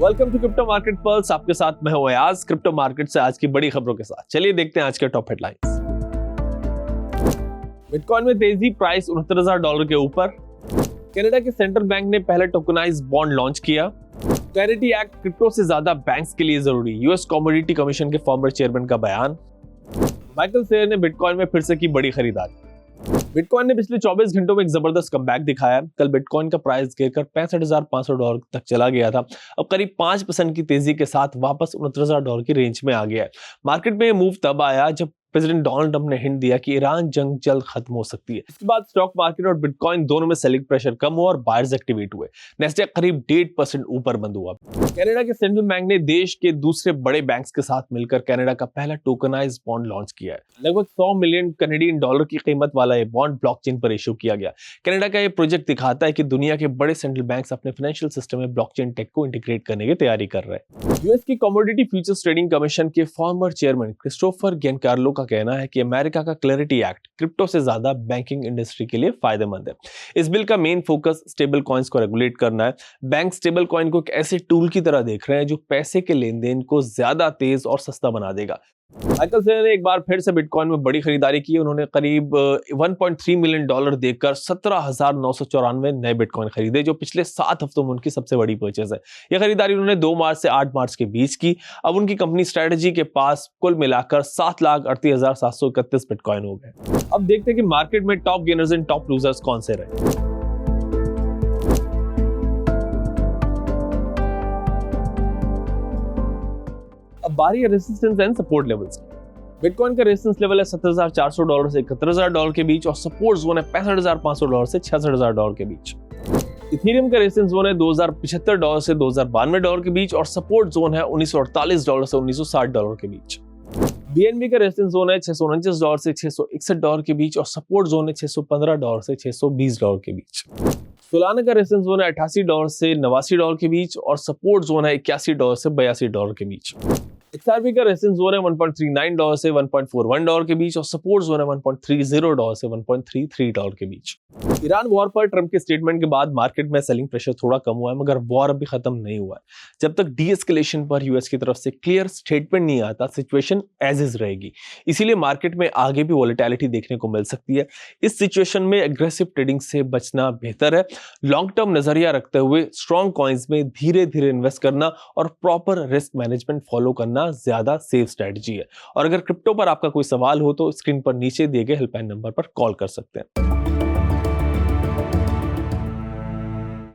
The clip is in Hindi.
Welcome to crypto market pulse. आपके साथ मैं हूं अयाज, क्रिप्टो मार्केट से आज की बड़ी खबरों के साथ। चलिए देखते हैं आज के टॉप हेडलाइंस। बिटकॉइन में तेजी, प्राइस $69,000 के ऊपर। कनाडा के सेंट्रल बैंक ने पहला टोकनाइज्ड बॉन्ड लॉन्च किया। क्लैरिटी एक्ट क्रिप्टो से ज्यादा बैंक्स के लिए जरूरी, यूएस कमोडिटी कमीशन के फॉर्मर चेयरमैन का बयान। माइकल सेयर ने बिटकॉइन में फिर से की बड़ी खरीदारी। बिटकॉइन ने पिछले 24 घंटों में एक जबरदस्त कमबैक दिखाया। कल बिटकॉइन का प्राइस गिरकर $65,500 तक चला गया था। अब करीब 5% की तेजी के साथ वापस $69,000 की रेंज में आ गया है। मार्केट में ये मूव तब आया जब प्रेसिडेंट डोनाल्ड ट्रंप ने हिंट दिया कि ईरान जंग जल्द खत्म हो सकती है। इसके बाद स्टॉक मार्केट और बिटकॉइन दोनों में सेलिंग प्रेशर कम हुआ और बायर्स एक्टिवेट हुए। नेस्डैक करीब 1.5% ऊपर बंद हुआ। कनाडा के सेंट्रल बैंक ने देश के दूसरे बड़े बैंक्स के साथ मिलकर कनाडा का पहला टोकनाइज्ड बॉन्ड लॉन्च किया है। लगभग $100 मिलियन कनेडियन डॉलर की कीमत वाला ये बॉन्ड ब्लॉकचेन पर इशू किया गया। कनाडा का ये प्रोजेक्ट दिखाता है कि दुनिया के बड़े सेंट्रल बैंक्स अपने फाइनेंशियल सिस्टम में ब्लॉकचेन टेक को इंटीग्रेट करने की तैयारी कर रहे हैं। यूएस की कमोडिटी फ्यूचर्स ट्रेडिंग कमीशन के फॉर्मर चेयरमैन क्रिस्टोफर गियानकार्लो का कहना है कि अमेरिका का क्लैरिटी एक्ट क्रिप्टो से ज्यादा बैंकिंग इंडस्ट्री के लिए फायदेमंद है। इस बिल का मेन फोकस स्टेबल कॉइन्स को रेगुलेट करना है। बैंक स्टेबल कॉइन को एक ऐसे टूल की तरह देख रहे हैं जो पैसे के लेन देन को ज्यादा तेज और सस्ता बना देगा। माइकल सेयर ने एक बार फिर से बिटकॉइन में बड़ी खरीदारी की। उन्होंने करीब $1.3 मिलियन देकर 17,994 नए बिटकॉइन खरीदे, जो पिछले 7 हफ्तों में उनकी सबसे बड़ी परचेज है। यह खरीदारी उन्होंने 2 मार्च से 8 मार्च के बीच की। अब उनकी कंपनी स्ट्रेटजी के पास कुल मिलाकर 7,38,731 बिटकॉइन हो गए। अब देखते हैं कि मार्केट में top gainers and top losers कौन से रहे। अब बारी है रेजिस्टेंस एंड सपोर्ट लेवल्स की। बिटकॉइन का रेजिस्टेंस लेवल है $70,400 से $71,000 के बीच और सपोर्ट जोन है $65,500 से $66,000 के बीच। इथेरियम का रेजिस्टेंस जोन है $2,075 से $2,092 के बीच और सपोर्ट जोन है $1948 से $1960 के बीच। बीएनबी का रेजिस्टेंस जोन है $649 से $661 के बीच और सपोर्ट जोन है $615 से $620 के बीच। सोलाना का रेजिस्टेंस जोन है $88 से $89 के बीच और सपोर्ट जोन है $81 से $82 के बीच। XRP का रेजिस्टेंस जोन है $1.39 से $1.41 के बीच और सपोर्ट जोन है $1.30 से $1.33 के बीच। ईरान वॉर पर ट्रंप के स्टेटमेंट के बाद मार्केट में सेलिंग प्रेशर थोड़ा कम हुआ है, मगर वॉर अभी खत्म नहीं हुआ है। जब तक डीएस्केलेशन पर यूएस की तरफ से क्लियर स्टेटमेंट नहीं आता, सिचुएशन एज इज रहेगी। इसीलिए मार्केट में आगे भी वॉलेटिलिटी देखने को मिल सकती है। इस सिचुएशन में एग्रेसिव ट्रेडिंग से बचना बेहतर है। लॉन्ग टर्म नजरिया रखते हुए स्ट्रॉन्ग कॉइन्स में धीरे धीरे इन्वेस्ट करना और प्रॉपर रिस्क मैनेजमेंट फॉलो करना ज्यादा सेफ स्ट्रेटजी है। और अगर क्रिप्टो पर आपका कोई सवाल हो तो स्क्रीन पर नीचे दिए गए हेल्पलाइन नंबर पर कॉल कर सकते हैं।